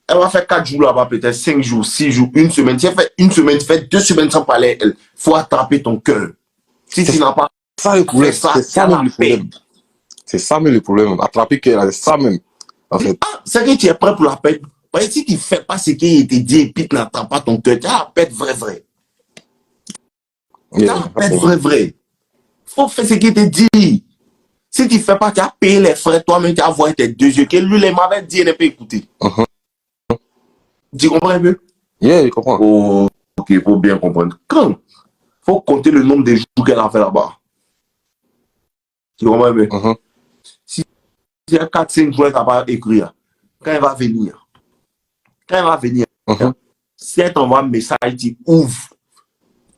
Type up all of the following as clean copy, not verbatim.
Elle va faire 4 jours là-bas, peut-être 5 jours, 6 jours, une semaine. Si elle fait une semaine, tu fais 2 semaines sans parler, il faut attraper ton cœur. Si tu n'as pas ça le problème, fait ça, c'est ça même le paix. problème. C'est ça même le problème. Attraper qu'elle a ça même. En fait. Ah, c'est que tu es prêt pour la paix. Parce que si tu ne fais pas ce qu'il te dit et puis tu n'attrapes pas ton cœur, tu as la paix vrai. Tu as la paix vrai. Faut faire ce qu'il te dit. Si tu ne fais pas, tu as payé les frais toi-même, tu as voir tes 2 yeux. Que lui, il m'avait dit, il n'a pas écouté. Tu comprends un peu? Yeah, je comprends. Oh, ok, il faut bien comprendre. Quand faut compter le nombre de jours qu'elle a fait là-bas. Tu comprends un peu? Si il y a 4-5 jours, elle n'a pas écrit. Quand elle va venir, si elle t'envoie un message, tu ouvres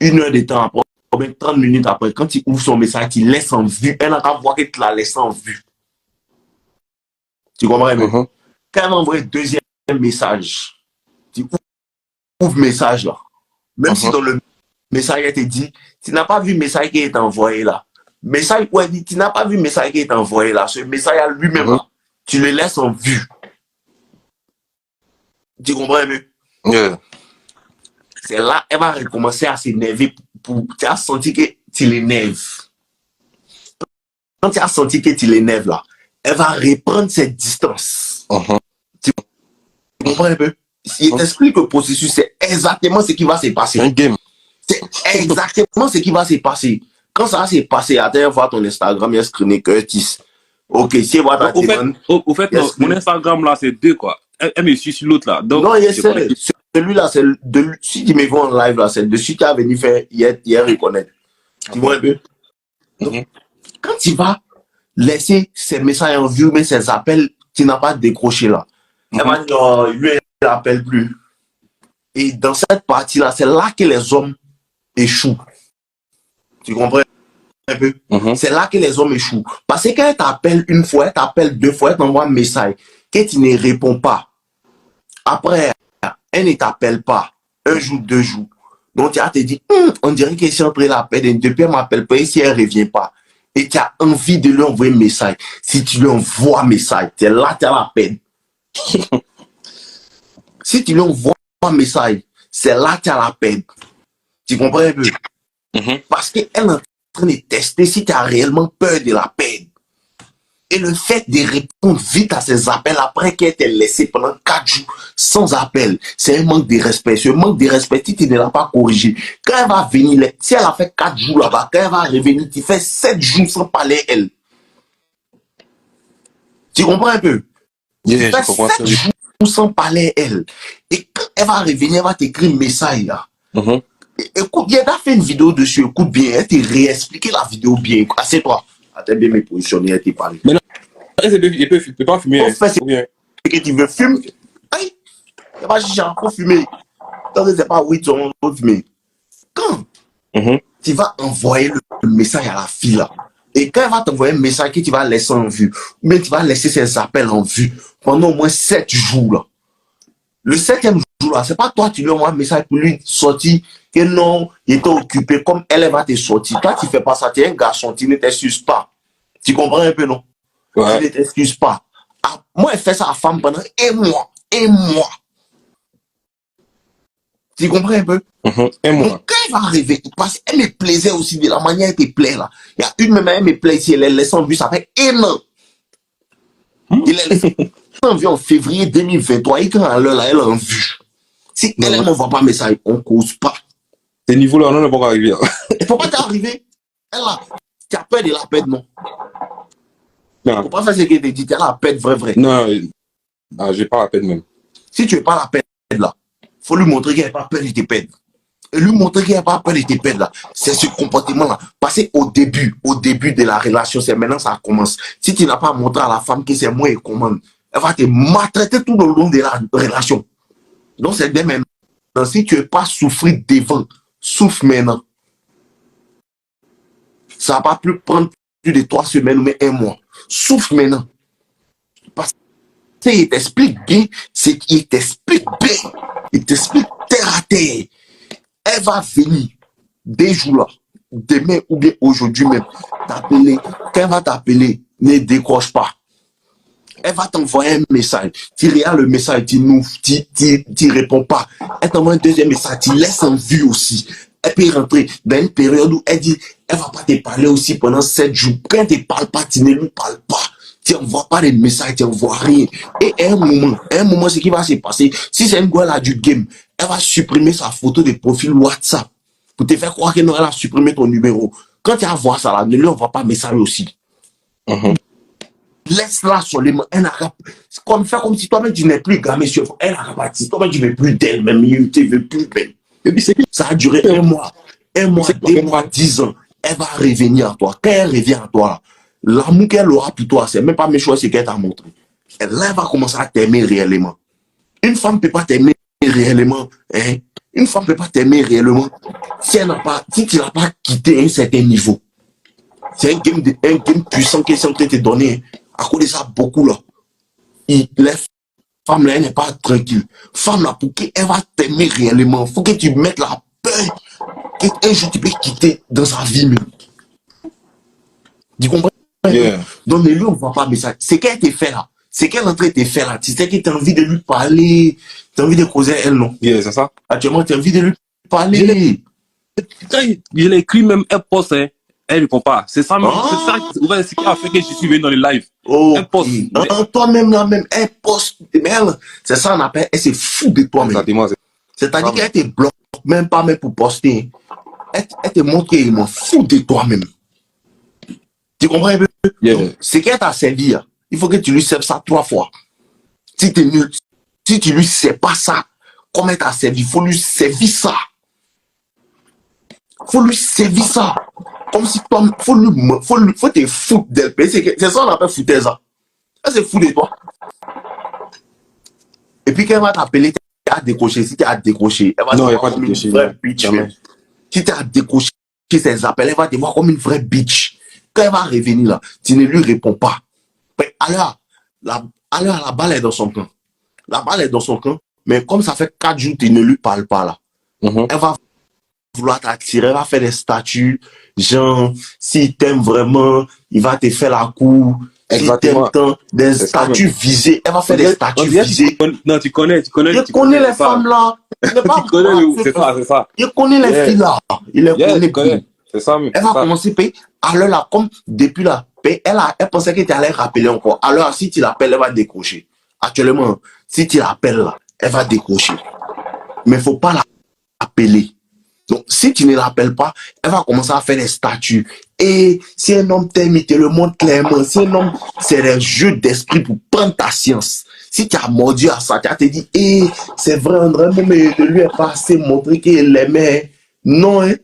1 heure de temps après, ou bien 30 minutes après, quand tu ouvres son message, tu laisses en vue. Elle n'a qu'à voir que tu la laisses en vue. Tu comprends un peu? Quand elle envoie un deuxième message, tu ouvres le message là. Même si dans le message, elle te dit, tu n'as pas vu le message qui est envoyé là. Message où elle dit, tu n'as pas vu le message qui est envoyé là. Ce message à lui-même là, tu le laisses en vue. Tu comprends un peu? Yeah. C'est là, elle va recommencer à s'énerver. Tu as senti que tu l'énerves. Quand tu as senti que tu l'énerves là, elle va reprendre cette distance. Tu comprends un peu? Il t'explique le processus, c'est exactement ce qui va se passer. Un game. C'est exactement ce qui va se passer. Quand ça va se passer, attends, voir ton Instagram, il y a screené Curtis. Ok, si voir ta demande. Au fait, non, mon Instagram là, c'est 2 quoi. Elle me suit sur l'autre là. Donc, non, celui-là, c'est si tu me vois en live là, c'est dessus que tu as venu faire hier reconnaître. Tu vois un peu? Donc, quand tu vas laisser ces messages en vue, mais ces appels, tu n'as pas décroché là. Elle va dire, oh, lui, il n'appelle plus. Et dans cette partie-là, c'est là que les hommes échouent. Tu comprends un peu? C'est là que les hommes échouent. Parce qu'elle t'appelle une fois, elle t'appelle 2 fois, elle t'envoie un message que tu ne réponds pas. Après, elle ne t'appelle pas. 1 jour, 2 jours. Donc, tu as te dit, on dirait qu'elle est en train de l'appeler. Depuis, elle ne m'appelle pas. Et si elle ne revient pas, et tu as envie de lui envoyer un message, si tu lui envoies un message, c'est là que tu as la peine. Si tu lui envoies un message, c'est là que tu as la peine. Tu comprends un peu? Parce qu'elle est en train de tester si tu as réellement peur de la peine. Et le fait de répondre vite à ces appels après qu'elle t'ait laissé pendant 4 jours sans appel, c'est un manque de respect. Ce manque de respect, si tu ne l'as pas corrigé, quand elle va venir, si elle a fait 4 jours là-bas, quand elle va revenir, tu fais 7 jours sans parler elle. Tu comprends un peu? Yeah, tu fais 7 jours sans parler elle. Et quand elle va revenir, elle va t'écrire un message là. Écoute, elle a fait une vidéo dessus, écoute bien, elle t'a réexpliqué la vidéo bien. Assieds-toi. Attends bien me positionner, elle t'a parlé. Mais non, il peut pas fumer. C'est que tu veux fumer. Aïe, il va chercher pour fumer. Tant que c'est pas oui, tu vas fumer. Quand tu vas envoyer le message à la fille là, et quand elle va t'envoyer un message que tu vas laisser en vue, ou bien tu vas laisser ses appels en vue pendant au moins 7 jours là. Le 7e jour là, c'est pas toi tu lui envoies un message pour lui sortir que non, il était occupé, comme elle va te sortir. Toi tu fais pas ça, tu es un garçon, tu ne t'excuses pas. Tu comprends un peu, non? Tu ne t'excuses pas. Ah, moi, elle fait ça à femme pendant 1 mois. 1 mois. Tu comprends un peu? Un mois. Donc, quand elle va arriver, parce qu'elle me plaisait aussi de la manière qu'elle te plaît là. Il y a une même, elle me plaît ici, elle est laissée en vue, ça fait 1 an. Il est laissé en vue en février 2023, et quand elle est là, elle est en vue. Si elle ne m'envoie pas un message, on ne cause pas. Ces niveaux-là, on ne peut pas arriver. Il ne faut pas t'arriver. Elle a, tu as peur de la perdre, non? Il ne faut pas faire ce qu'elle te dit, tu as la perdre vrai. Non, j'ai pas la peine même. Si tu n'es pas la perdre là, il faut lui montrer qu'elle n'a pas peur de te perdre. Et lui montrer qu'il n'a pas peur de te perdre là. C'est ce comportement-là. Parce qu'au début de la relation, c'est maintenant ça commence. Si tu n'as pas montré à la femme que c'est moi qui commande, elle va te maltraiter tout le long de la relation. Donc c'est dès maintenant. Si tu n'es pas souffrir devant, souffre maintenant. Ça ne va pas plus prendre plus de 3 semaines, mais 1 mois. Souffre maintenant. Parce qu'il t'explique bien, c'est qu'il t'explique bien. Il t'explique terre à terre. Elle va venir des jours là, demain ou bien aujourd'hui même, t'appeler. Quand elle va t'appeler, ne décroche pas. Elle va t'envoyer un message. Tu regardes le message, tu réponds pas. Elle t'envoie un deuxième message, tu laisses en vue aussi. Elle peut rentrer dans une période où elle dit, elle va pas te parler aussi pendant 7 jours. Quand elle te parle pas, tu ne lui parles pas. Tu n'envoies pas les messages, tu n'envoies rien. Et à un moment, ce qui va se passer, si c'est une gueule à du game, elle va supprimer sa photo de profil WhatsApp pour te faire croire qu'elle a supprimé ton numéro. Quand tu vas voir ça là, ne lui envoie pas message aussi. Laisse-la seulement. Elle n'a pas. Faire comme si toi-même tu n'es plus gamin sur. Elle n'a pas dit. Toi-même tu ne veux plus d'elle, même. Tu ne veux plus d'elle. Et puis ça a duré un mois, 2 mois, 10 ans. Elle va revenir à toi. Quand elle revient à toi, l'amour qu'elle aura pour toi, c'est même pas mes choix, c'est qu'elle t'a montré. Elle va commencer à t'aimer réellement. Une femme ne peut pas t'aimer réellement. Hein? Une femme ne peut pas t'aimer réellement si tu n'as pas quitté un certain niveau. C'est un game puissant qui est en train de te donner. À cause de ça, beaucoup là. Les femmes là, elle n'est pas tranquille. Femme là, pour qu'elle va t'aimer réellement, il faut que tu mettes la peur qu'un jour tu peux quitter dans sa vie même. Tu comprends? Yeah. Donc, ne lui envoie pas message. C'est qu'elle te fait là. C'est qu'elle est en train de te faire là. Tu sais que tu as envie de lui parler. Tu as envie de causer elle, non? Yeah, c'est ça. Actuellement, tu as envie de lui parler. Quand je l'ai écrit, même, elle poste, hein, elle répond pas. C'est ça, c'est ce qui a fait que je suis venu dans les lives. Oh, Elle poste. Toi-même là, même, elle poste. Mais elle, c'est ça, on appelle, elle se fout de toi-même. Exactement. C'est-à-dire qu'elle te bloque, même pas même pour poster. Elle te montre qu'elle m'en fout de toi-même. Tu comprends un peu? Yeah. C'est qu'elle t'a servi. Hein. Il faut que tu lui serves ça 3 fois. Si tu lui sers pas ça, comme elle t'a servi, il faut lui servir ça. Faut lui servir ça. Comme si toi, faut te foutre d'elle. C'est ça qu'on appelle foutre ça. Elle se fout de toi. Et puis quand elle va t'appeler, tu as décroché. Si tu as décroché, elle va te voir comme une vraie bitch. Si tu as décroché ses appels, elle va te voir comme une vraie bitch. Quand elle va revenir là, tu ne lui réponds pas. Alors, la balle est dans son camp. La balle est dans son camp. Mais comme ça fait 4 jours, tu ne lui parles pas là. Elle va vouloir t'attirer, elle va faire des statuts. Genre, s'il t'aime vraiment, il va te faire la cour. S'il t'aime tant, des statuts visés. Elle va faire des statuts visés. Non, tu connais. Je connais les femmes là. Tu connais, c'est ça. Je connais les filles là. Il les connaît. C'est ça, elle va commencer à payer. Alors là, comme depuis là, elle pensait que tu allais rappeler encore. Alors, si tu l'appelles, elle va décrocher. Actuellement, si tu l'appelles là, elle va décrocher. Mais il ne faut pas l'appeler. Donc, si tu ne l'appelles pas, elle va commencer à faire des statuts. Et si un homme t'aime, il te le montre clairement. Si un homme, c'est des jeux d'esprit pour prendre ta science. Si tu as mordu à ça, tu as te dit, c'est vrai, vraiment, mais ne lui est pas assez montré qu'il l'aimait. Non, hein.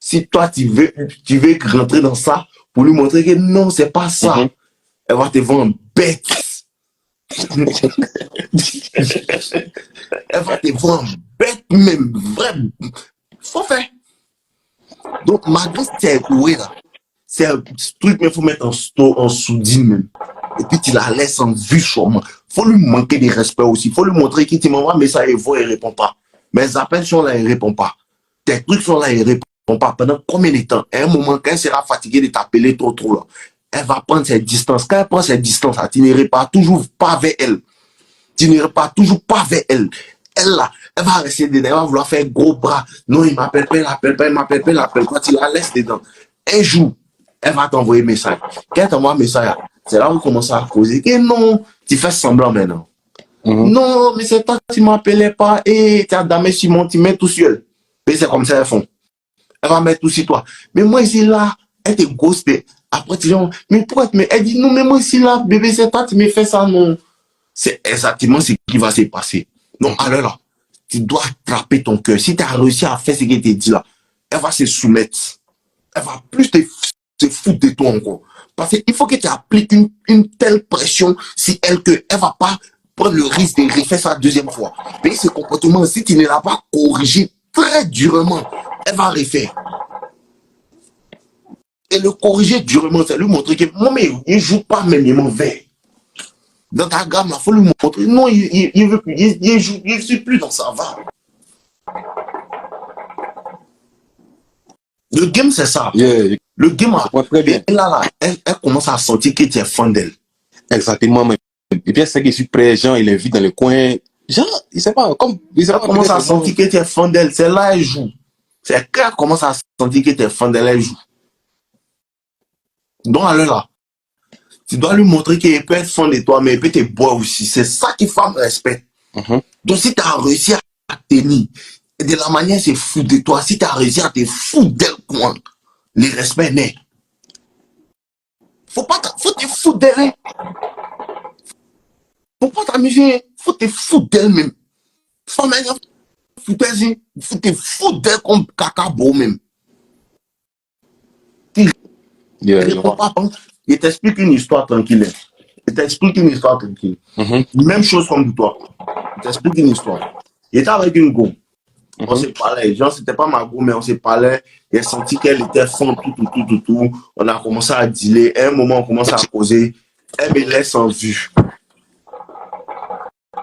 Si toi, tu veux rentrer dans ça pour lui montrer que non, c'est pas ça. Elle va te vendre bête. Elle va te vendre bête même. Vrai. Faut faire. Donc, malgré c'est coué là, c'est un truc, mais il faut mettre en soudine même. Et puis, tu la laisses en vue sûrement. Faut lui manquer de respect aussi. Faut lui montrer qu'il te m'envoie un message, il répond pas. Mes appels sont là, il répond pas. Tes trucs sont là, il répond pas. Pendant combien de temps? À un moment, quand elle sera fatiguée de t'appeler trop là, elle va prendre ses distances. Quand elle prend ses distances, tu n'iras pas toujours pas vers elle. Tu n'iras pas toujours pas vers elle. Elle là, elle va rester dedans, elle va vouloir faire gros bras. Non, il m'appelle pas, il m'appelle pas, il m'appelle pas, il m'appelle pas. Tu la laisses dedans. Un jour, elle va t'envoyer un message. Quand elle t'envoie un message, c'est là où vous commencez à causer. Et non, tu fais semblant maintenant. Non, mais c'est toi qui m'appelais pas. Et tu as damé Simon, tu mets tout seul. Et c'est comme ça elles font. Elle va mettre tout sur toi. Mais moi ici là, elle te ghoste. Après tu dis, mais pourquoi elle dit non, mais moi ici là, bébé, c'est toi qui me fais ça, non. C'est exactement ce qui va se passer. Donc alors là, tu dois attraper ton cœur. Si tu as réussi à faire ce qu'elle te dit là, elle va se soumettre. Elle va plus te foutre de toi encore. Parce qu'il faut que tu appliques une telle pression si elle va pas prendre le risque de refaire ça 2e fois. Mais ce comportement, si tu ne l'as pas corrigé très durement, elle va refaire. Et le corriger durement, c'est lui montrer que moi, mais il ne joue pas même, il m'en veut. Dans ta gamme, il faut lui montrer. Non, il veut plus, il joue, il ne suit plus dans sa va. Le game, c'est ça. Yeah. Le game, très bien. Elle commence à sentir que tu es fan d'elle. Exactement, mais Et puis, elle sait que je suis prêt, genre, il invite dans le coin. Genre, il sait pas, comme, il sait Elle pas. commence à sentir que tu es fan d'elle. C'est là elle joue. C'est quand elle commence à sentir que tu es fan d'elle, elle joue. Donc, alors là, tu dois lui montrer qu'elle peut être fan de toi, mais elle peut te boire aussi. C'est ça qui femme respecte. Donc, si tu as réussi à tenir, de la manière c'est fou de toi, si tu as réussi à te foutre d'elle, comment le respect naît. Faut te foutre d'elle. Hein. Faut pas t'amuser. Faut te foutre d'elle même. Faut même faut te foutre d'elle comme caca beau même. Il t'explique une histoire tranquille. Il t'explique une histoire tranquille. Même chose comme toi. Il t'explique une histoire. Il était avec une go. On se parlait. Genre, c'était pas ma go, mais on se parlait. Il a senti qu'elle était fond, tout. On a commencé à dealer. À un moment, on commence à causer. Elle me laisse en vue.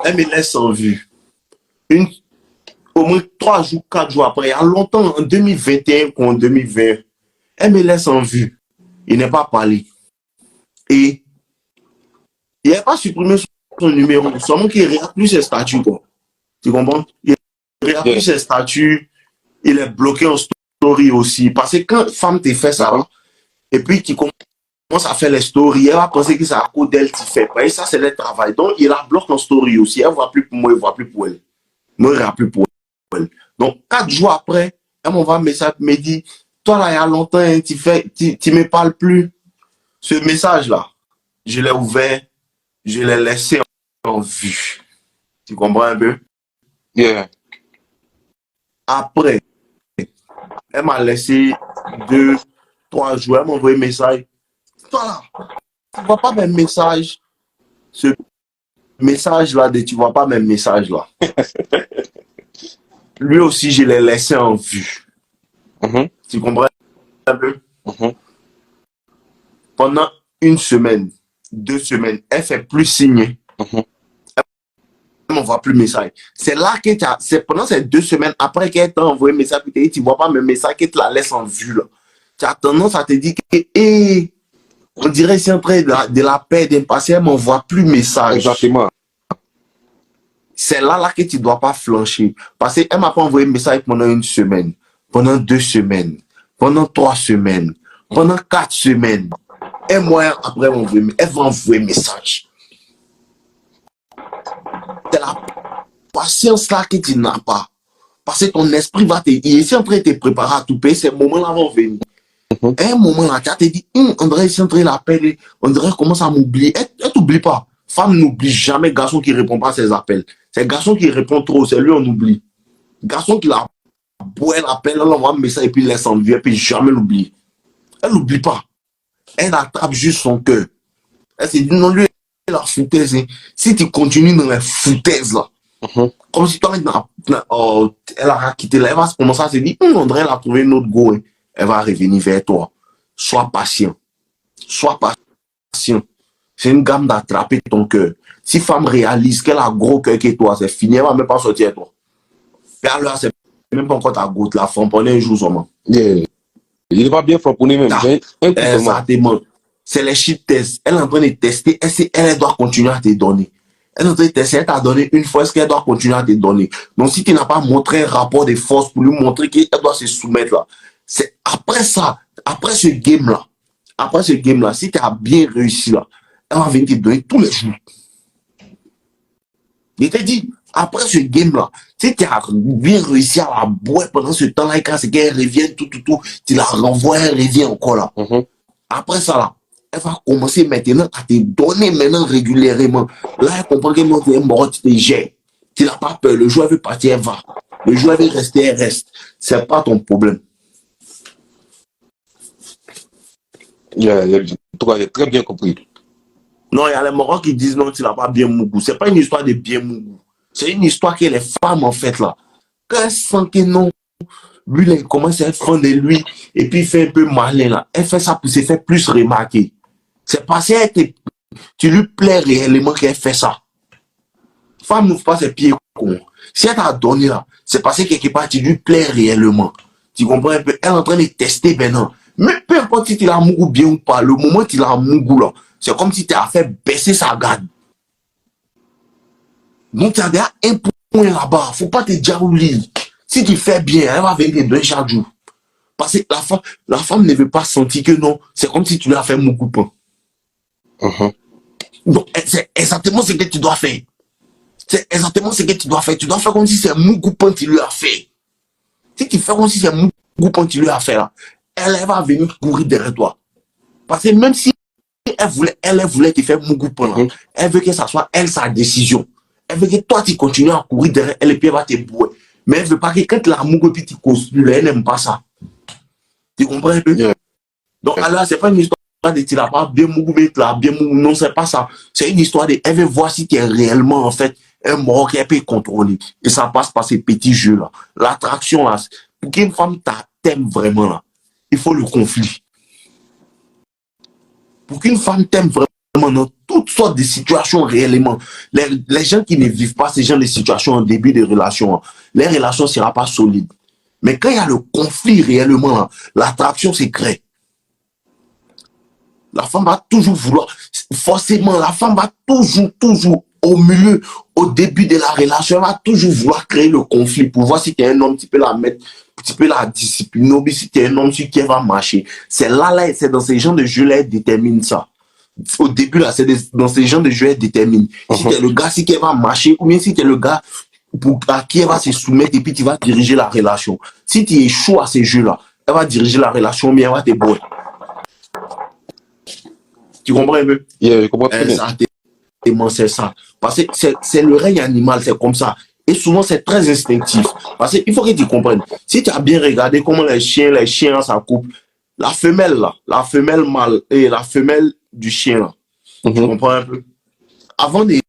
Elle me laisse en vue. Au moins 3 jours, 4 jours après, il y a longtemps, en 2021 ou en 2020, elle me laisse en vue. Il n'est pas parlé. Et il n'a pas supprimé son numéro, seulement qu'il ne regarde plus ses statuts. Quoi. Tu comprends? Il ne regarde plus ses statuts. Il est bloqué en story aussi. Parce que quand une femme te fait ça, et puis tu commences à faire les stories, elle va penser que c'est à cause d'elle qui fait. Et ça, c'est le travail. Donc, il la bloque en story aussi. Elle ne voit plus pour moi, elle ne voit plus pour elle. Moi, je ne regarde plus pour elle. Donc, 4 jours après, elle m'envoie un message, me dit, toi là, il y a longtemps, hein, tu me parles plus. Ce message-là, je l'ai ouvert, je l'ai laissé en vue. Tu comprends un peu? Yeah. Après, elle m'a laissé 2, 3 jours, elle m'a envoyé un message. Toi là, tu ne vois pas mes messages. Ce message-là, tu ne vois pas mes messages là. Lui aussi, je l'ai laissé en vue. Tu comprends un peu? Pendant 1 semaine, 2 semaines, elle fait plus signer. Elle m'envoie plus de message. C'est là que c'est pendant ces 2 semaines, après qu'elle t'a envoyé un message, tu ne vois pas mes messages, qu'elle te la laisse en vue. Là. Tu as tendance à te dire que, on dirait que c'est en train de la perdre, parce qu'elle ne m'envoie plus de message. Exactement. C'est là que tu ne dois pas flancher. Parce qu'elle ne m'a pas envoyé un message pendant 1 semaine, pendant 2 semaines, pendant 3 semaines, pendant 4 semaines. Et moi, après, elle va envoyer un message. C'est la patience là que tu n'as pas. Parce que ton esprit va te... Il est en train de te préparer à tout payer. Ces moments-là vont venir. À un moment là, tu te dit, André, est en train de l'appeler. André commence à m'oublier. Elle t'oublie pas. Femme n'oublie jamais garçon qui ne répond pas à ses appels. C'est garçon qui répond trop. C'est lui, on oublie. Garçon qui la boit, elle appelle, elle envoie un message et puis il laisse en vie et puis jamais l'oublie. Elle n'oublie pas. Elle attrape juste son cœur. Elle s'est dit, non, lui, la foutaise. Hein. Si tu continues dans la foutaise, là, comme si toi, elle a quitté là, elle va commencer à se dire, André, elle a trouvé une autre go. Hein. Elle va revenir vers toi. Sois patient. Sois patient. C'est une gamme d'attraper ton cœur. Si femme réalise qu'elle a un gros cœur que toi, c'est fini, elle ne va même pas sortir à toi. Et alors, c'est même pas encore ta goutte, la femme, pendant un jour seulement. Yeah. Il va bien frapponner même. Exactement. C'est les shit tests. Elle est en train de tester. Elle doit continuer à te donner. Elle est en train de tester. Elle t'a donné une fois. Est-ce qu'elle doit continuer à te donner? Donc, si tu n'as pas montré un rapport de force pour lui montrer qu'elle doit se soumettre là, c'est après ça, après ce game-là, si tu as bien réussi là, elle va venir te donner tous les jours. Je te dis, après ce game-là, si tu as bien réussi à la boire pendant ce temps-là, et quand c'est qu'elle revient, tout, tu la renvoies, elle revient encore là. Après ça là, elle va commencer maintenant à te donner maintenant régulièrement. Là, elle comprend que non, tu es mort, tu te gères. Tu n'as pas peur. Le jour elle veut partir, elle va. Le jour elle veut rester, elle reste. C'est pas ton problème. En tout cas, j'ai très bien compris. Non, il y a les Marocains qui disent non, tu n'as pas bien Mougou. C'est pas une histoire de bien Mougou. C'est une histoire que les femmes, en fait, là, quand elles sentent que non, lui, là, il commence à être fan de lui, et puis il fait un peu malin, là. Elle fait ça pour se faire plus remarquer. C'est parce que tu lui plais réellement qu'elle fait ça. Femme n'ouvre pas ses pieds con. Si elle t'a donné, là, c'est parce que quelque part, tu lui plais réellement. Tu comprends un peu? Elle est en train de tester maintenant. Mais peu importe si tu l'as Mougou bien ou pas, le moment que tu l'as Mougou, là, c'est comme si tu as fait baisser sa garde. Donc, tu as déjà un point là-bas. Faut pas te diaboliser. Si tu fais bien, elle va venir te donner chaque jour. Parce que la femme ne veut pas sentir que non. C'est comme si tu lui as fait mon coupon. Donc, c'est exactement ce que tu dois faire. C'est exactement ce que tu dois faire. Tu dois faire comme si c'est mon coupon que tu lui as fait. Si tu fais comme si c'est mon coupon que tu lui as fait là, elle va venir courir derrière toi. Parce que même si elle voulait te faire mon coupon là, elle veut que ça soit elle sa décision. Elle veut que toi tu continues à courir derrière elle et puis elle va te bouer. Mais elle veut pas que quand la mougue puis tu construis, elle n'aime pas ça. Tu comprends un peu? Donc alors c'est pas une histoire de tu l'as pas bien mougue, mais tu l'as bien mougue. Non, c'est pas ça. C'est une histoire de elle veut voir si tu es réellement en fait un mort qu'elle peut contrôler. Et ça passe par ces petits jeux là. L'attraction là, pour qu'une femme t'aime vraiment là, il faut le conflit. Pour qu'une femme t'aime vraiment dans toutes sortes de situations réellement, les gens qui ne vivent pas ces genre de situations en début de relation, les relations ne seront pas solides. Mais quand il y a le conflit réellement, l'attraction se crée. La femme va toujours vouloir, forcément, la femme va toujours, au milieu, au début de la relation, elle va toujours vouloir créer le conflit pour voir si tu es un homme, tu peux la mettre, tu peux la discipliner, ou si tu es un homme sur qui elle va marcher. C'est là, c'est dans ces genres de jeux-là, elle détermine ça. Au début, là, c'est dans ces genres de jeux, elle détermine. Si tu es le gars, si elle va marcher, ou bien si tu es le gars à qui elle va se soumettre et puis tu vas diriger la relation. Si tu échoues à ces jeux-là, elle va diriger la relation, mais elle va te boire. Tu comprends un peu? Je comprends très bien. C'est ça. Parce que c'est le règne animal, c'est comme ça. Et souvent, c'est très instinctif. Parce qu'il faut que tu comprennes. Si tu as bien regardé comment les chiens, ça coupe. La femelle, là, la femelle mâle et la femelle du chien, là. Tu comprends un peu? Avant de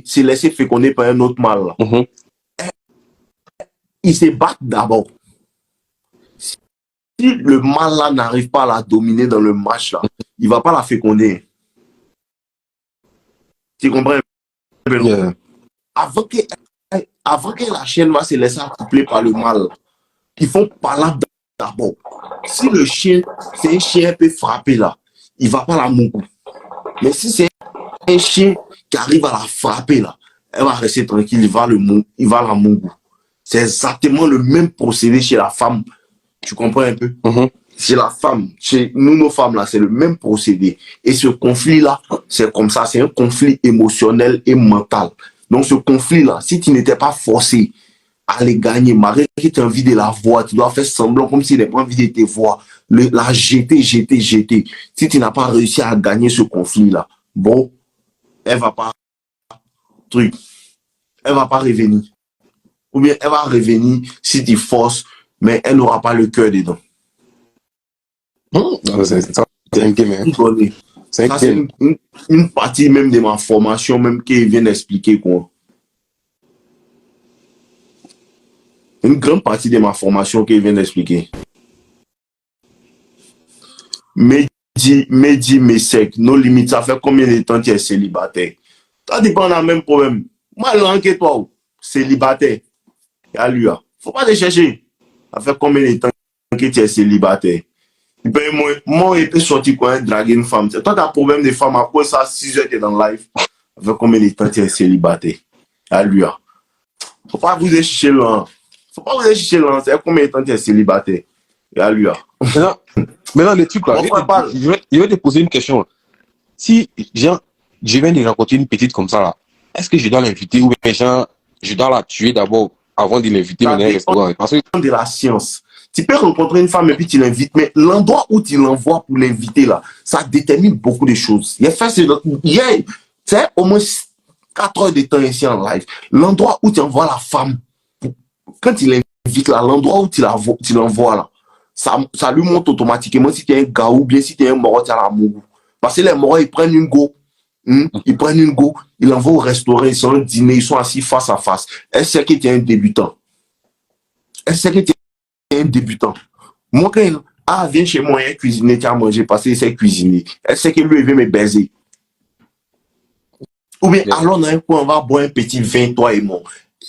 se laisser féconder par un autre mâle, là, ils se battent d'abord. Si le mâle là n'arrive pas à la dominer dans le match, là, il ne va pas la féconder. Tu comprends? Yeah. Avant que la chienne va se laisser accoupler par le mâle, ils font parler d'abord. Si le chien, c'est un chien peut frapper là, il ne va pas la mouiller. Mais si c'est un chien qui arrive à la frapper là, elle va rester tranquille, il va la mouiller. C'est exactement le même procédé chez la femme. Tu comprends un peu? Chez la femme, chez nous, nos femmes, là, c'est le même procédé. Et ce conflit-là, c'est comme ça, c'est un conflit émotionnel et mental. Donc, ce conflit-là, si tu n'étais pas forcé à les gagner, malgré que tu as envie de la voir, tu dois faire semblant comme si tu n'avais pas envie de te voir, la jeter. Si tu n'as pas réussi à gagner ce conflit-là, bon, elle va pas revenir. Ou bien elle va revenir si tu forces, mais elle n'aura pas le cœur dedans. C'est un game, hein. Ça, c'est une partie même de ma formation, même qui vient d'expliquer quoi. Une grande partie de ma formation qui vient d'expliquer. Medi, nos limites, ça fait combien de temps tu es célibataire? Ça dépend d'un même problème. Moi, l'an que toi, célibataire. Il y a lui, faut pas te chercher. Ça fait combien de temps que tu es célibataire? Moi, il peut sortir quoi, draguer une femme. Toi, tu as un problème de femme, après ça, 6 heures, tu es dans le live. Ça fait combien de temps tu es célibataire? Il y a lui, faut pas vous chercher là. Faut pas vous chercher là. Ça fait combien de temps tu es célibataire? Il y a lui, Maintenant, les trucs là, je vais te poser une question. Si genre, je viens de rencontrer une petite comme ça là, est-ce que je dois l'inviter ou bien genre, je dois la tuer d'abord avant de l'inviter dans un restaurant? Parce que de la science. Tu peux rencontrer une femme et puis tu l'invites, mais l'endroit où tu l'envoies pour l'inviter là, ça détermine beaucoup de choses. Il y a au moins 4 heures de temps ici en live. L'endroit où tu envoies la femme, quand tu l'invites là, l'endroit où tu l'envoies là, ça lui montre automatiquement si tu es un gars ou bien si tu es un moro, tu as l'amour. Parce que les moros, ils prennent une go. Ils l'envoient au restaurant, ils sont au dîner, ils sont assis face à face. Elle sait que tu es un débutant. Moi, quand viens chez moi, il cuisiner, tu as mangé parce qu'il sait cuisiner. Elle sait que lui, il veut me baiser. Ou bien, allons dans un coin, on va boire un petit vin, toi et moi.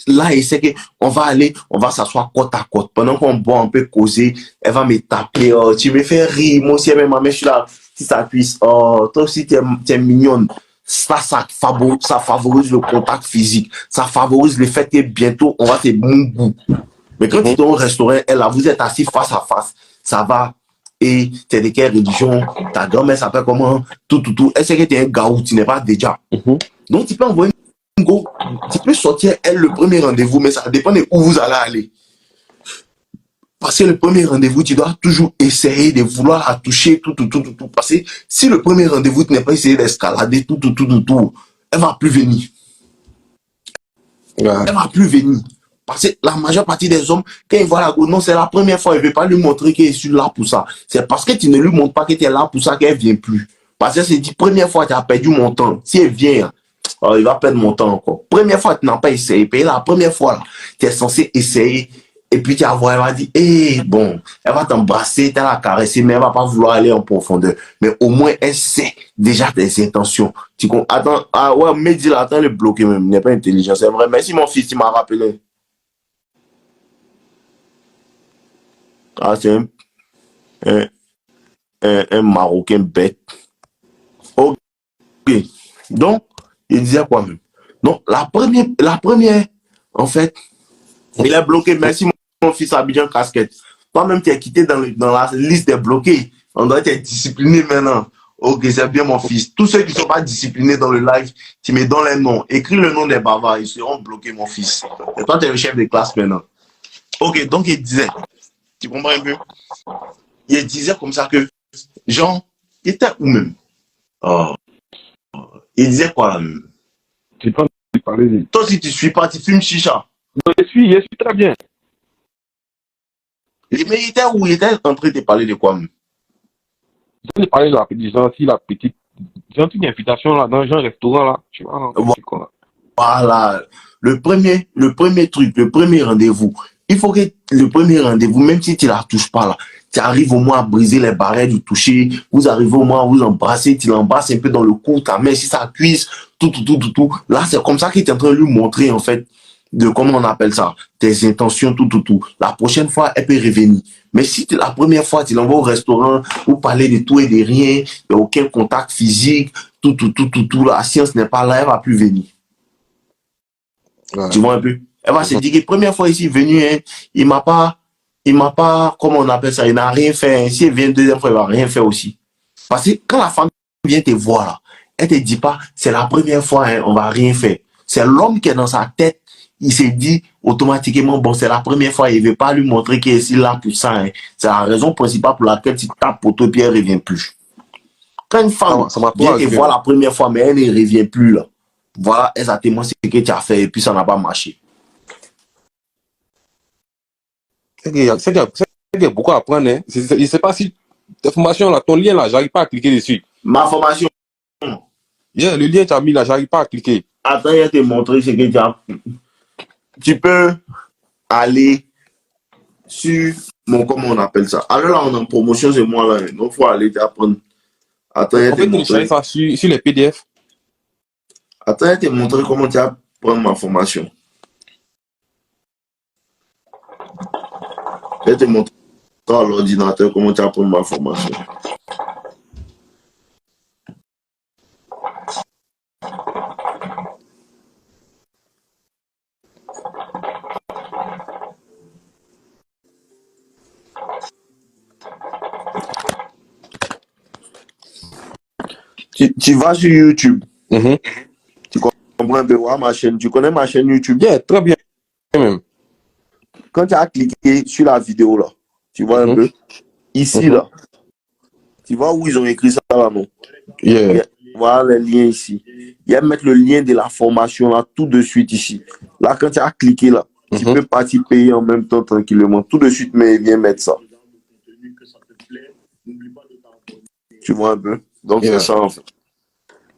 Là, il sait qu'on va aller, on va s'asseoir côte à côte. Pendant qu'on boit, on peut causer. Elle va me taper. Tu me fais rire. Moi aussi, ma mère, je suis là. Si ça puisse. Toi aussi, tu es mignonne. ça favorise le contact physique. Ça favorise le fait que bientôt, on va te bon goût. Mais quand tu es au restaurant, elle, là, vous êtes assis face à face, ça va. Et tu es de quelle religion, ta grand-mère s'appelle comment, tout. Elle sait que tu es un gars où tu n'es pas déjà. Donc, tu peux envoyer une go, tu peux sortir, elle, le premier rendez-vous, mais ça dépend de où vous allez aller. Parce que le premier rendez-vous, tu dois toujours essayer de vouloir la toucher, tout. Parce que si le premier rendez-vous, tu n'es pas essayé d'escalader, tout, elle va plus venir. Ouais. Elle va plus venir. Parce que la majeure partie des hommes, quand ils voient la go, non, c'est la première fois, il ne veut pas lui montrer qu'il est là pour ça. C'est parce que tu ne lui montres pas que tu es là pour ça qu'elle ne vient plus. Parce que c'est dit, première fois, tu as perdu mon temps. Si elle vient, alors, il va perdre mon temps encore. Première fois, tu n'as pas essayé. Puis la première fois, là, tu es censé essayer. Et puis tu vas voir, elle va dire, bon, elle va t'embrasser, tu vas la caresser, mais elle va pas vouloir aller en profondeur. Mais au moins, elle sait déjà tes intentions. Attends, mais dis là, attends, le bloquer même, il n'est pas intelligent, c'est vrai. Merci mon fils, il m'a rappelé. Ah, c'est un Marocain bête. Ok. Donc, il disait quoi même? Donc, la première, en fait, il est bloqué. Merci mon fils Abidjan Casquette. Toi-même, tu es quitté dans la liste des bloqués. On doit être discipliné maintenant. Ok, c'est bien mon fils. Tous ceux qui ne sont pas disciplinés dans le live, tu me donnes les noms. Écris le nom des bavards, ils seront bloqués, mon fils. Et toi, tu es le chef de classe maintenant. Ok, donc il disait, tu comprends un peu? Il disait comme ça que, Jean, il était où même? Oh. Il disait quoi là même? Tu peux parler. Toi, si tu ne suis pas, tu fumes chicha. Non, je suis très bien. Mais il était où? Il était en train de parler de quoi même? Je vais parler de la petite, gentille invitation là, dans un restaurant là. Tu vois, voilà. Le premier truc, le premier rendez-vous. Il faut que le premier rendez-vous, même si tu ne la touches pas là, tu arrives au moins à briser les barrières du toucher. Vous arrivez au moins à vous embrasser, tu l'embrasses un peu dans le cou, ta main, si ça cuisse, tout. Là, c'est comme ça qu'il est en train de lui montrer, en fait, de comment on appelle ça, tes intentions, tout. La prochaine fois, elle peut revenir. Mais si la première fois, tu l'envoies au restaurant, vous parlez de tout et de rien, il n'y a aucun contact physique, tout, la science n'est pas là, elle ne va plus venir. Ouais. Tu vois un peu? Elle va se dire que la première fois ici, venu, hein, il m'a pas, comment on appelle ça, il n'a rien fait. Hein. Si elle vient une deuxième fois, il va rien faire aussi. Parce que quand la femme vient te voir là, elle te dit pas, c'est la première fois, hein, on va rien faire. C'est l'homme qui est dans sa tête, il s'est dit automatiquement, bon, c'est la première fois, il veut pas lui montrer qu'il est là pour ça. Hein. C'est la raison principale pour laquelle tu tapes pour toi et puis elle revient plus. Quand une femme vient te voir la première fois, mais elle ne revient plus là. Voilà exactement ce que tu as fait et puis ça n'a pas marché. C'est qu'il y a beaucoup à apprendre. Hein. Je ne sais pas si ta formation, là, ton lien, là, j'arrive pas à cliquer dessus. Ma formation. Yeah, le lien que tu as mis là, j'arrive pas à cliquer. Attends, je vais te montrer ce que tu as. Tu peux aller sur mon, comment on appelle ça. Alors là, on est en promotion, c'est moi là. Donc, il faut aller t'apprendre. Attends, je vais te montrer. Ça sur les PDF. Attends, je vais te montrer comment tu vas prendre ma formation. Je vais te montrer à l'ordinateur comment tu vas prendre ma formation. Tu vas sur YouTube. Tu comprends un peu ma chaîne. Tu connais ma chaîne YouTube? Yeah, très bien. Même. Quand tu as cliqué sur la vidéo là, tu vois un peu ici là, tu vois où ils ont écrit ça là, non? Yeah. Voilà les liens ici. Il y a mettre le lien de la formation là tout de suite ici. Là, quand tu as cliqué là, tu peux participer en même temps tranquillement. Tout de suite, mais viens mettre ça. Tu vois un peu? Donc, c'est ça en fait.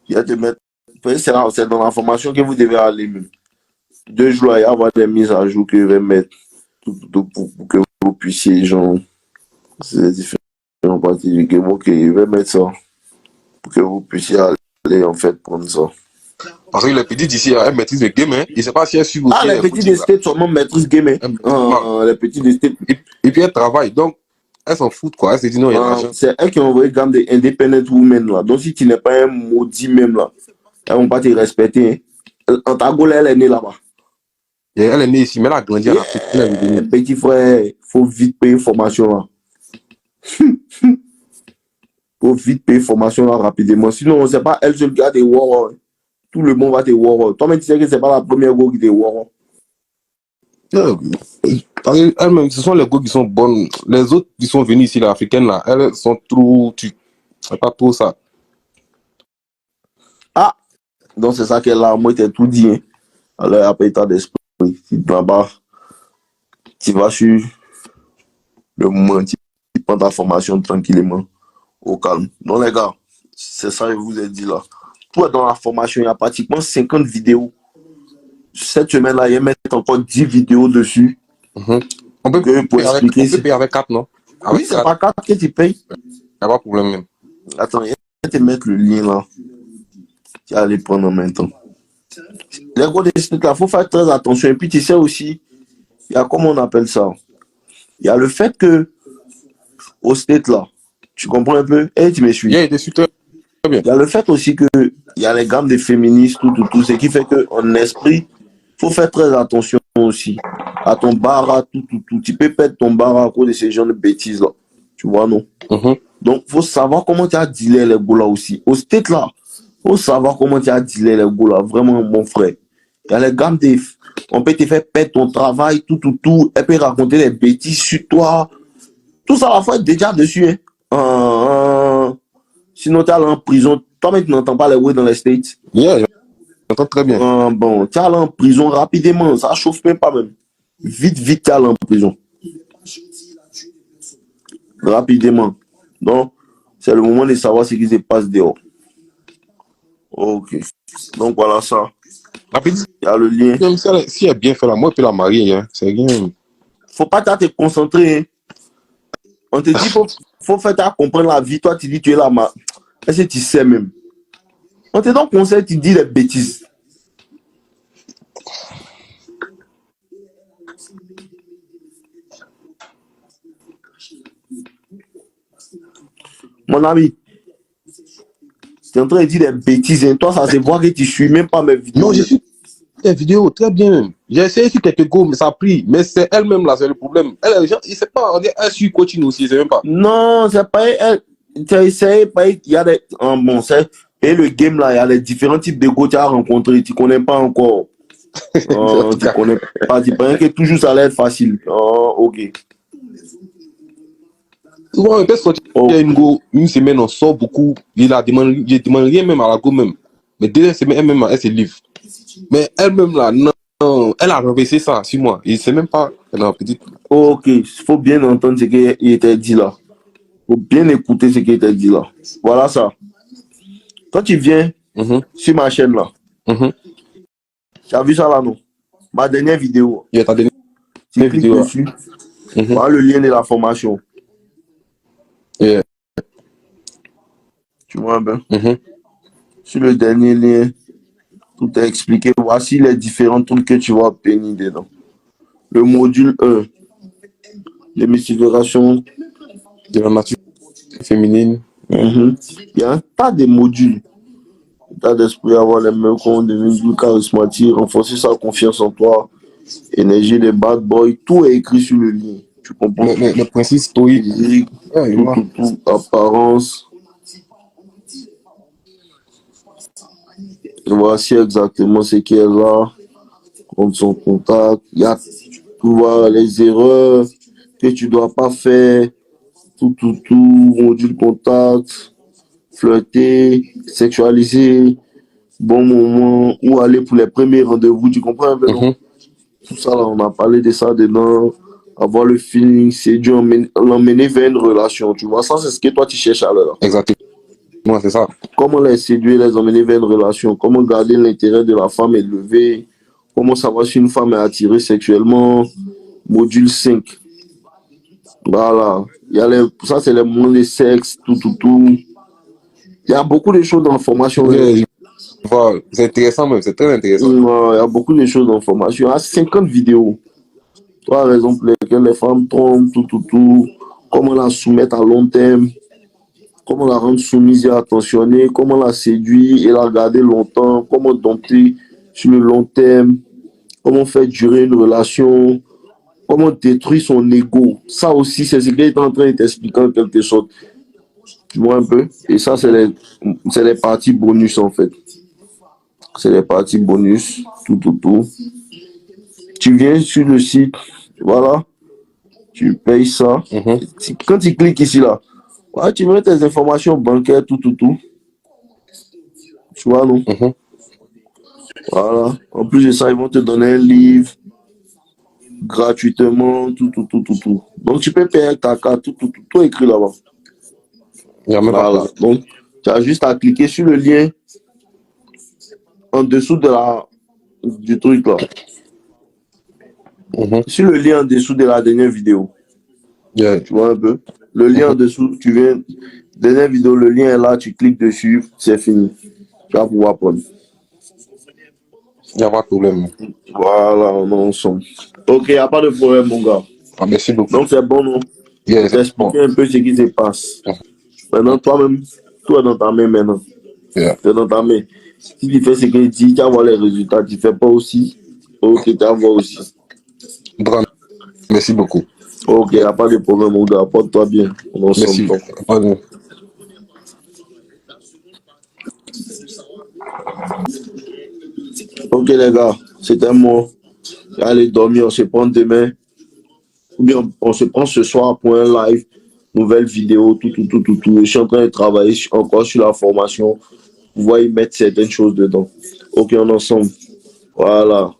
Il y a te mettre. C'est dans la formation que vous devez aller même. 2 jours, il y a avoir des mises à jour que je vais mettre tout pour que vous puissiez, genre, c'est différents parties du game. Ok, je vais mettre ça pour que vous puissiez aller en fait prendre ça. Parce que les petites ici, elles maîtrisent le game, hein. Je ne sais pas si elles suivent aussi. Ah, les petites de state seulement maîtrisent game, hein. Les petites de state. Et puis elles travaillent, donc elles s'en foutent quoi. Elles se disent non, il y a l'argent. C'est elles qui ont envoyé gamme des independent women là. Donc si tu n'es pas un maudit même là, Elles vont pas te respecter. Hein. Antagola, elle est née là-bas. Elle est née ici, mais elle a grandi en Afrique. Petit frère, faut vite payer formation là. Faut vite payer formation là rapidement. Sinon, c'est pas elle seule qui a des war. Tout le monde va te war. Toi-même, tu sais que c'est pas la première go qui te war. Elles-mêmes, ce sont les go qui sont bonnes. Les autres qui sont venus ici, les africaines là, elles sont trop. C'est pas trop ça. Ah! Donc c'est ça qu'elle a. Moi, t'es tout dit. Hein. Alors, après état d'esprit, là-bas, tu vas sur le moment, tu prends ta formation tranquillement, au calme. Donc, les gars, c'est ça que je vous ai dit là. Toi, dans la formation, il y a pratiquement 50 vidéos. Cette semaine-là, il y a mettre encore 10 vidéos dessus. On peut payer avec 4, non? Oui, c'est pas 4 que tu payes. Il n'y a pas de problème même. Attends, il va te mettre le lien là. Tu vas aller prendre en même temps. Les gros des sites là, il faut faire très attention. Et puis, tu sais aussi, il y a comment on appelle ça? Il y a le fait que, au state là, tu comprends un peu? Et tu me suis. Il y a le fait aussi que, il y a les gammes des féministes, tout, ce qui fait qu'en esprit, il faut faire très attention aussi à ton bar, tout. Tu peux perdre ton bar à cause de ces genres de bêtises là. Tu vois, non? Donc, il faut savoir comment tu as dealé les gars là aussi. Au state là, il faut savoir comment tu as dealé les gars là. Vraiment, mon frère. Il y a les gammes des... On peut te faire perdre ton travail, tout. Elle peut raconter des bêtises sur toi. Tout ça, la fois, déjà dessus. Hein. Sinon, tu es allé en prison. Toi-même, tu n'entends pas les bruits dans les States. J'entends très bien. Bon, tu es allé en prison rapidement. Ça chauffe même pas même. Vite, tu es allé en prison. Rapidement. Donc, c'est le moment de savoir ce qui se passe dehors. Ok. Donc, voilà ça. Rapide. Il y a le lien. Même si elle est bien fait là, moi, je peux la marier. Hein. C'est rien. Faut pas te concentrer. Hein. On te dit, faut faire ta comprendre la vie. Toi, tu dis, tu es là. Est-ce que tu sais même? On te donne conseil, tu dis des bêtises. Mon ami, tu es en train de dire des bêtises. Hein. Toi, ça se voit que tu suis même pas mes vidéos. Non, je suis des vidéos, très bien. J'ai essayé sur quelques go, mais ça a pris. Mais c'est elle-même là, c'est le problème. Elle, sait pas, on dit, elle suit coaching aussi, c'est même pas. Non, c'est pas elle. Tu as essayé, il y a des. Bon, c'est. Et le game là, il y a les différents types de go que tu as rencontrés. Tu connais pas encore. Tu connais pas. Tu penses que toujours ça allait être facile. Ok. Souvent, on peut sortir une go, une semaine, on sort beaucoup. Je demande rien même à la go même. Mais deuxième semaine, elle-même, elle se livre. Mais elle-même là, non, elle a renversé ça sur moi. Et c'est même pas la petite. Ok, il faut bien entendre ce qu'il était dit là. Il faut bien écouter ce qu'il était dit là. Voilà ça. Quand tu viens sur ma chaîne là, tu as vu ça là, non? Ma dernière vidéo. Ta dernière tu cliques dessus. Voilà le lien de la formation. Tu vois bien? Sur le dernier lien, tout est expliqué. Voici les différents trucs que tu vas obtenir dedans. Le module 1, démystification de la nature féminine. Il y a un tas de modules. État d'esprit, avoir les mêmes comptes, devenir plus charismatique, renforcer sa confiance en toi, énergie des bad boys, tout est écrit sur le lien. Tu comprends? Le principe stoïque, tout, apparence. Voici exactement ce qu'il y a là. Contre son contact. Il y a tout, voir les erreurs que tu dois pas faire. Tout, module contact, flirter, sexualiser, bon moment, où aller pour les premiers rendez-vous, tu comprends un peu, non? Tout ça, là, on a parlé de ça dedans, avoir le feeling, séduire, l'emmener vers une relation, tu vois, ça, c'est ce que toi, tu cherches à l'heure. Exactement, moi, c'est ça. Comment les séduire, les emmener vers une relation, comment garder l'intérêt de la femme élevé, comment savoir si une femme est attirée sexuellement, module 5. Voilà, il y a ça c'est le monde du sexe, tout. Il y a beaucoup de choses dans la formation. C'est intéressant même, c'est très intéressant. Il y a beaucoup de choses dans la formation. Il y a 50 vidéos. Trois raisons pour lesquelles les femmes trompent, tout. Comment la soumettre à long terme. comment la rendre soumise et attentionnée, comment la séduire et la garder longtemps, comment dompter sur le long terme, comment faire durer une relation, comment détruire son ego. Ça aussi, c'est ce qu'il est en train de t'expliquer en quelque sorte. Tu vois un peu? Et ça, c'est les parties bonus en fait. C'est les parties bonus, tout. Tu viens sur le site, voilà, tu payes ça. Quand tu cliques ici, là, voilà, tu mets tes informations bancaires, tout. Tu vois, non? Voilà. En plus de ça, ils vont te donner un livre gratuitement, tout. Donc, tu peux payer avec ta carte, tout écrit là-bas. Il n'y a même pas de Voilà. problème. Donc, tu as juste à cliquer sur le lien en dessous du truc là. Sur le lien en dessous de la dernière vidéo. Yeah. Tu vois un peu? Le lien en dessous, tu viens. Dernière vidéo, le lien est là, tu cliques dessus, c'est fini. Tu vas pouvoir prendre. Il n'y a pas de problème. Voilà, on est ensemble. Ok, il n'y a pas de problème, mon gars. Ah, merci beaucoup. Donc, c'est bon, non? Yeah, Je t'ai expliqué un peu ce qui se passe. Maintenant, toi-même, tout est dans ta main maintenant. Yeah. C'est dans ta main. Si tu fais ce qu'il dit, tu vas voir les résultats. Tu ne fais pas aussi. Ok, tu vas voir aussi. Grand, merci beaucoup. Ok, il n'y a pas de problème, mon gars. Porte-toi bien. On est ensemble. Merci. Ok, les gars, c'était moi. Allez dormir, on se prend demain. Ou bien on se prend ce soir pour un live, nouvelle vidéo, tout. Je suis en train de travailler encore sur la formation. Vous voyez mettre certaines choses dedans. Ok, on est ensemble. Voilà.